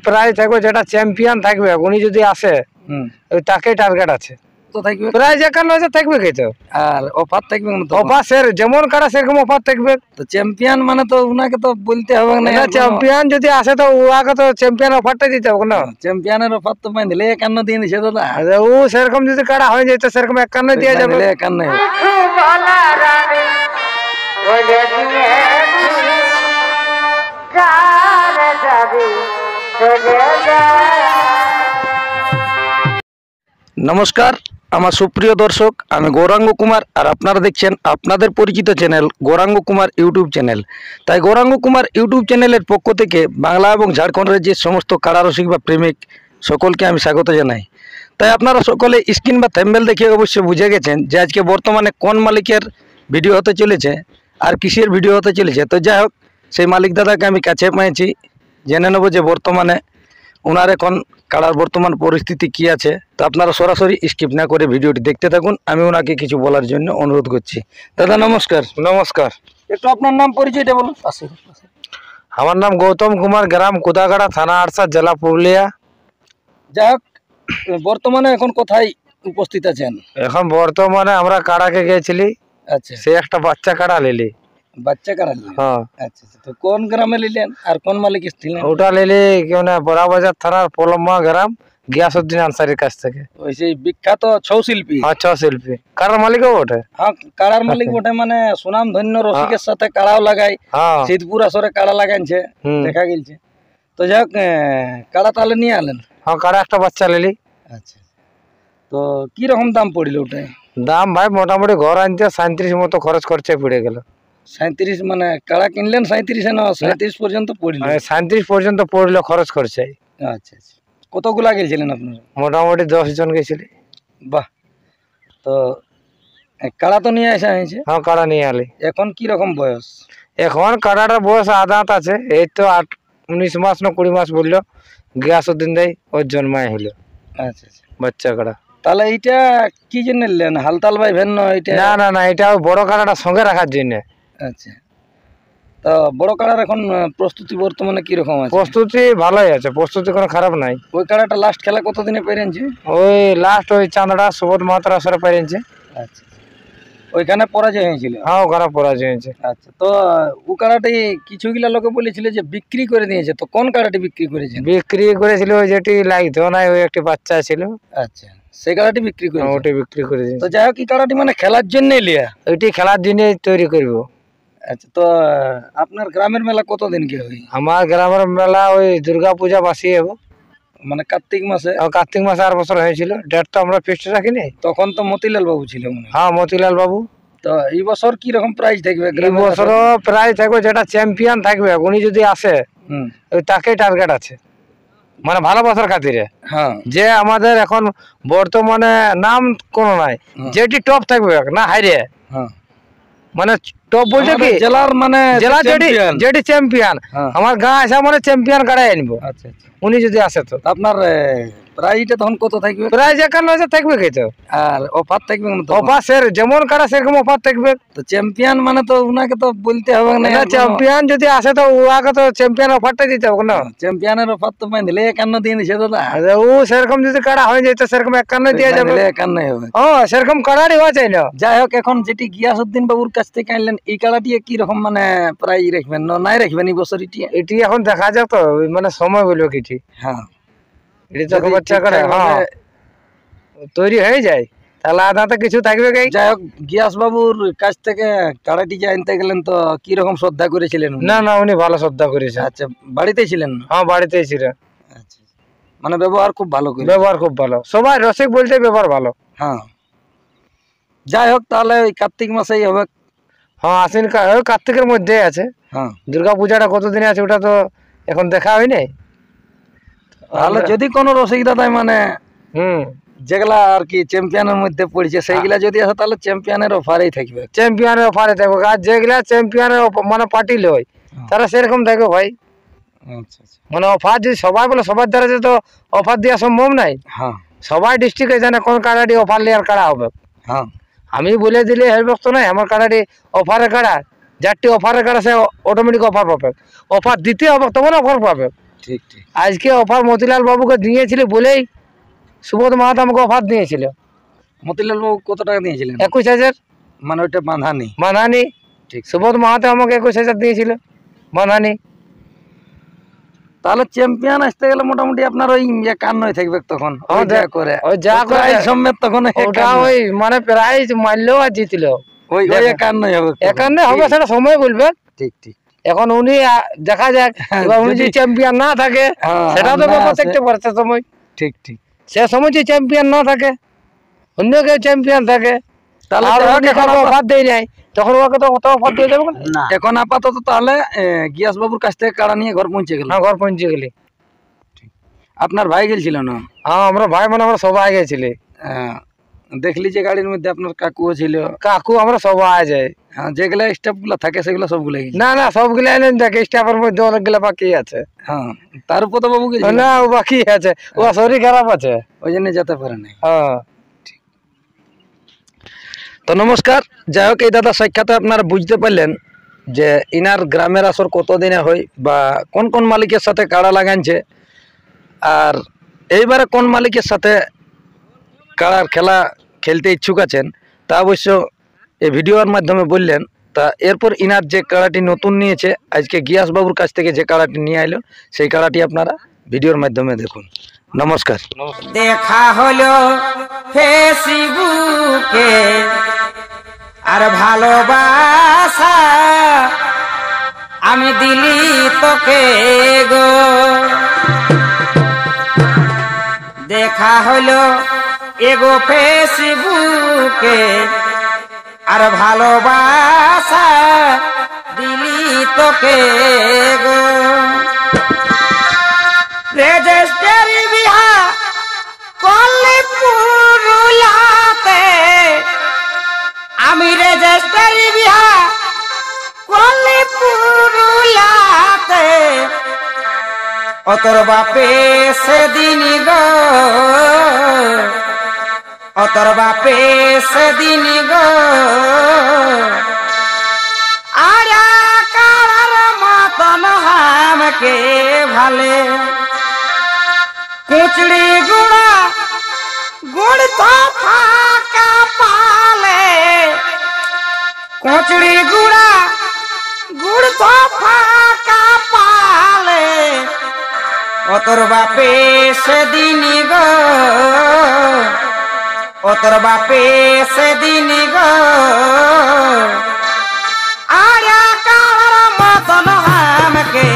প্রায় থাকবে, যেটা চ্যাম্পিয়ন থাকবে উনি যদি আসে ওই তাকেই টার্গেট আছে। তো থাকবে প্রায় 51,000 থাকবে কি তো, আর অফার থাকবে না তো? অফার যেমন কাটা সেরকম অফার থাকবে। তো চ্যাম্পিয়ন মানে তো উনাকে তো বলতে হবে না, চ্যাম্পিয়ন যদি আসে তো উহাকে তো চ্যাম্পিয়ন অফারটা দিতে হবে না। চ্যাম্পিয়নের অফার তো পাই দিলে 51 দিয়ে দিছে দাদা। ও সেরকম যদি কাটা হয়ে যায় তো সেরকম 51 দিয়ে যাবে। 51 নমস্কার আমার সুপ্রিয় দর্শক, আমি গৌরাঙ্গ কুমার আর আপনারা দেখছেন আপনাদের পরিচিত channel Gauranga Kumar YouTube channel. তাই গৌরাঙ্গ কুমার ইউটিউব চ্যানেলের পক্ষ থেকে বাংলা এবং ঝাড়খণ্ড রাজ্যের সমস্ত কারারসিক বা প্রেমিক সকলকে আমি স্বাগত জানাই। তাই আপনারা সকলে স্ক্রিন বা থাম্বনেল দেখে অবশ্যই বুঝে গেছেন যে আজকে বর্তমানে কোন মালিকের ভিডিও হতে চলেছে আর কিসের ভিডিও হতে চলেছে। তো যাই হোক, সেই মালিক দাদাকে আমি কাছে পেয়েছি, জেনে নেব যে বর্তমানে ওনার এখন কাড়ার বর্তমান পরিস্থিতি কি আছে। তো আপনারা সরাসরি স্কিপ না করে ভিডিওটি দেখতে থাকুন, আমি ওনাকে কিছু বলার জন্য অনুরোধ করছি। দাদা নমস্কার। নমস্কার। একটু আপনার নাম পরিচয়টা বলুন। আমার নাম গৌতম কুমার, গ্রাম কুদাগাড়া, থানা আড়সা, জেলা পুরুলিয়া। যাই হোক, বর্তমানে এখন কোথায় উপস্থিত আছেন? এখন বর্তমানে আমরা কাড়াকে গেছিলি। আচ্ছা, সে একটা বাচ্চা কাড়া লিলি। বাচ্চা কাড়া নিলেন? হ্যাঁ। আচ্ছা, তো কোন গ্রামে নিলেন আর কোন মালিক ছিলেন? ওটা লিলি কেউ না, বড়াবাজার থানার পলম্মা গ্রাম, গিয়াসউদ্দিন আনসারির কাছ থেকে। ওই সেই বিখ্যাত ছৌ শিল্পী। হ্যাঁ, ছৌ শিল্পী, কাড়ার মালিকও বটে। হ্যাঁ, কাড়ার মালিক বটে, মানে সুনাম ধন্য রসিকের সাথে কাড়াও লাগাই। হ্যাঁ, সিদ্ধপুর আসরে কাড়া লাগাইছে, দেখা গেছে। তো যাই হোক, কাড়া তাহলে নিয়ে আলেন? হ্যাঁ, কাড়া একটা বাচ্চা লিলি। আচ্ছা, তো কি রকম দাম পড়িল ওটা? দাম ভাই মোটামুটি ঘর আনতে 37 মতো খরচ খরচে পড়ে গেল। 37 মানে কাড়া কিনলেন 37 না 37 পর্যন্ত পড়িল? 37 পর্যন্ত পড়লো খরচ খরচে। আচ্ছা আচ্ছা, কতগুলা গেছিলেন আপনারা? মোটামুটি 10 জন গেছিলি। বাহ, তো কাড়া তো নিয়ে আসা হয়েছে। হ্যাঁ, কাড়া নিয়ে আলি। এখন কি রকম বয়স? এখন কাড়াটার বয়স আদাত আছে, এই তো 19 মাস না 20 মাস বললো। গিয়াসউদ্দিন দেয় ওর জন্মায় হইলো। আচ্ছা আচ্ছা, বাচ্চা কাড়া। তাহলে এইটা কি জন্য নিলেন? হালতাল ভাই ভেন্ন এটা? না না না, এটা ওই বড় কাড়াটা সঙ্গে রাখার জন্য। আচ্ছা, তো বড় কাড়ার এখন প্রস্তুতি বর্তমানে কি রকম আছে? প্রস্তুতি ভালোই আছে, প্রস্তুতি কোনো খারাপ নাই। ওই কাড়াটা লাস্ট খেলা কতদিনে পেরেছে? ওই লাস্ট ওই চান্দড়া সুবোধ মাত্রা আসরে পেরেছে। আচ্ছা, ওইখানে পরাজয় হয়েছিল? হ্যাঁ, ওখানে পরাজয় হয়েছে। আচ্ছা, তো ও কাড়াটি কিছুগুলা লোকে বলেছিল যে বিক্রি করে দিয়েছে, তো কোন কাড়াটি বিক্রি করেছে? বিক্রি করেছিল ওই যেটি লাগতো না, ওই একটি বাচ্চা ছিল। আচ্ছা, সেই কাড়াটি বিক্রি করে? ওটি বিক্রি করে দিয়েছে। তো যাই হোক, এই কাড়াটি মানে খেলার জন্যই লিয়া? ওইটি খেলার জন্য তৈরি করবো। আচ্ছা, তো আপনার গ্রামের মেলা কতদিন কে হয়? আমার গ্রামের মেলা ওই দুর্গা পূজা বাসি হবো, মানে কার্তিক মাসে? কার্তিক মাসে 8 বছর হয়েছিল। ডেট তো আমরা ফিক্সড রাখিনি। তখন তো মতিলাল বাবু ছিল মনে হয়। হ্যাঁ, মতিলাল বাবু। তো এই বছর কি রকম প্রাইস থাকবে? এই বছর প্রায় থাকবে, যেটা চ্যাম্পিয়ন থাকবে উনি যদি আসে ওই তাকেই টার্গেট আছে, মানে ভালোবাসার খাতিরে। হ্যাঁ, যে আমাদের এখন বর্তমানে নাম কোনো নাই, যেটি টপ থাকবে না হাইরে। হ্যাঁ, মানে টপ বলতে কি জেলার, মানে জেলা যেটি চ্যাম্পিয়ন। আমার গাঁ আসা মানে চ্যাম্পিয়ন কাড়াই আনবো। আচ্ছা আচ্ছা, উনি যদি আসে তো। আপনার প্রাইসটা তখন কত থাকবে? প্রায় 51,000 থাকবে কি তো, আর অফার থাকবে না তো? অফার যেমন কাড়া সেরকম অফার থাকবে। তো চ্যাম্পিয়ন মানে তো উনাকে তো বলতে হবে না? চ্যাম্পিয়ন যদি আসে তো উহাকে তো চ্যাম্পিয়ন অফারটা দিতে হবে না। চ্যাম্পিয়নের অফার তো পাই দিলে 51 দিয়ে দিছে দাদা। ও সেরকম যদি কাড়া হয়ে যায় তো সেরকম 51 দিয়ে যাবে। 51 হবে? ও সেরকম কাড়ারই হওয়া চাই না। যাই হোক, এখন যেটি গিয়াসউদ্দিন বাবুর কাছ থেকে আনলেন এই কাড়াটি কি রকম মানে প্রায় রাখবেন না নাই রাখবেন এই বছর? এটি এখন দেখা যাক তো, মানে সময় বলবো কিছু। হ্যাঁ, এটি তো বাচ্চা কাড়া। হ্যাঁ, তৈরি হয়ে যায় তাহলে আদাতে কিছু থাকবে। যাই হোক, গিয়াস বাবুর কাছ থেকে কাড়াটি যে আনতে গেলেন তো কি রকম শ্রদ্ধা করেছিলেন? না না, উনি ভালো শ্রদ্ধা করেছে। আচ্ছা, বাড়িতেই ছিলেন? হ্যাঁ, বাড়িতেই ছিল। আচ্ছা, মানে ব্যবহার খুব ভালো করে? ব্যবহার খুব ভালো, সবাই রসিক বলতে ব্যবহার ভালো। হ্যাঁ, যাই হোক, তাহলে ওই কার্তিক মাসেই হবে? হ্যাঁ, আশ্বিন কার্তিকের মধ্যে আছে। হ্যাঁ, দুর্গা পূজাটা কতদিনে আছে ওটা তো এখন দেখা হয়নি। তাহলে যদি কোনো রসিক দাদাই মানে যেগুলা আর কি চ্যাম্পিয়নের মধ্যে পড়ছে সেইগুলা যদি আসে তাহলে চ্যাম্পিয়নের অফারেই থাকবে? চ্যাম্পিয়নের অফারে থাকবে, আর যেগুলা চ্যাম্পিয়নের মানে পার্টি লয় তারা সেরকম থাকবে ভাই। আচ্ছা আচ্ছা, মানে অফার যদি সবাই বলে সবার দ্বারা তো অফার দেওয়া সম্ভব নাই। হ্যাঁ, সবাই ডিস্ট্রিক্টে জানে কোন কাড়াটি অফার নেওয়ার কাড়া হবে। হ্যাঁ, আমি বলে দিলে হেল্প তো নাই, আমার কাড়াটি অফারের কাড়া, যারটি অফারের কাড়া সে অটোমেটিক অফার পাবে। অফার দিতে হবে তখন অফার পাবে। ঠিক ঠিক। আজকে অফার মতিলাল বাবুকে দিয়েছিল বলেই সুবোধ মাহাতো আমাকে অফার দিয়েছিল। মতিলাল বাবু কত টাকা দিয়েছিলেন? 21,000 মানে ওইটা বাঁধা নেই। বাঁধানি। ঠিক। সুবোধ মাহাতো আমাকে 21,000 দিয়েছিল বাঁধানি। তাহলে চ্যাম্পিয়ন আসতে গেলে মোটামুটি আপনার ওই 51 থাকবে তখন। হ্যাঁ, যা করে ওই যা করে প্রাইজ সমেত তখন ওটা ওই মানে প্রাইজ মারলেও আর জিতলেও ওই 51 হবে। 51 হবে, সেটা সময় বলবে। ঠিক ঠিক। এখন উনি দেখা যাক, এবার উনি যদি চ্যাম্পিয়ন না থাকে সেটা তো ব্যাপার থাকতে পারে সে সময়। ঠিক ঠিক। সে সময় যদি চ্যাম্পিয়ন না থাকে, অন্য কেউ চ্যাম্পিয়ন থাকে, তাহলে অফার দেয় নাই, তখন ওকে তো অত অফার দিয়ে দেবো না। এখন আপাতত তাহলে গিয়াস বাবুর কাছ থেকে কাড়া নিয়ে ঘর পৌঁছে গেল। ঘর পৌঁছে গেলি। আপনার ভাই গেছিল না? হ্যাঁ, আমরা ভাই মানে আমরা সবাই গেছিলি। দেখলি যে গাড়ির মধ্যে আপনার কাকুও ছিল। কাকু আমরা সবাই যাই। হ্যাঁ, যেগুলা স্টাফ গুলা থাকে সেগুলো সবগুলো না না, সবগুলো এনেন দেখে, স্টাফের মধ্যে অনেকগুলো বাকি আছে। হ্যাঁ, তার উপর তো বাবু গেছিল না, ও বাকি আছে, ও শরীর খারাপ আছে, ওই জন্য যেতে পারে নাই। হ্যাঁ। তো নমস্কার। যাই হোক, এই দাদা সাক্ষাতে আপনারা বুঝতে পারলেন যে ইনার গ্রামের আসর কতদিনে হয় বা কোন কোন মালিকের সাথে কাড়া লাগানছে, আর এইবারে কোন মালিকের সাথে কাড়ার খেলা খেলতে ইচ্ছুক আছেন তা অবশ্য এই ভিডিওর মাধ্যমে বললেন। তা এরপর ইনার যে কাড়াটি নতুন নিয়েছে, আজকে গিয়াস বাবুর কাছ থেকে যে কাড়াটি নিয়ে আইলো, সেই কাড়াটি আপনারা ভিডিওর মাধ্যমে দেখুন। নমস্কার। দেখা হলো ফেসবুকে আর ভালোবাসা আমি দিলি তোকে গো। দেখা হলো এগো ফেসবুকে আর ভালোবাসা দিলি তোকে গো। রেজিস্ট্রি বিহা করলে পুরুলাতে, আমি রেজিস্ট্রি বিহা করলে পুরুলাতে, অতর বাপে সেদিন গো, অতর বাপে সেদিন গো। আর কারার মতন হামকে ভালে কুচড়ি গুড়া গুড় তো ফাঁকা পালে, কুচড়ি গুড়া গুড় তো ফাঁকা পালে, অতর বাপে সেদিন গো, অতর বাপে সেদিন গো। আর কার মতন হামকে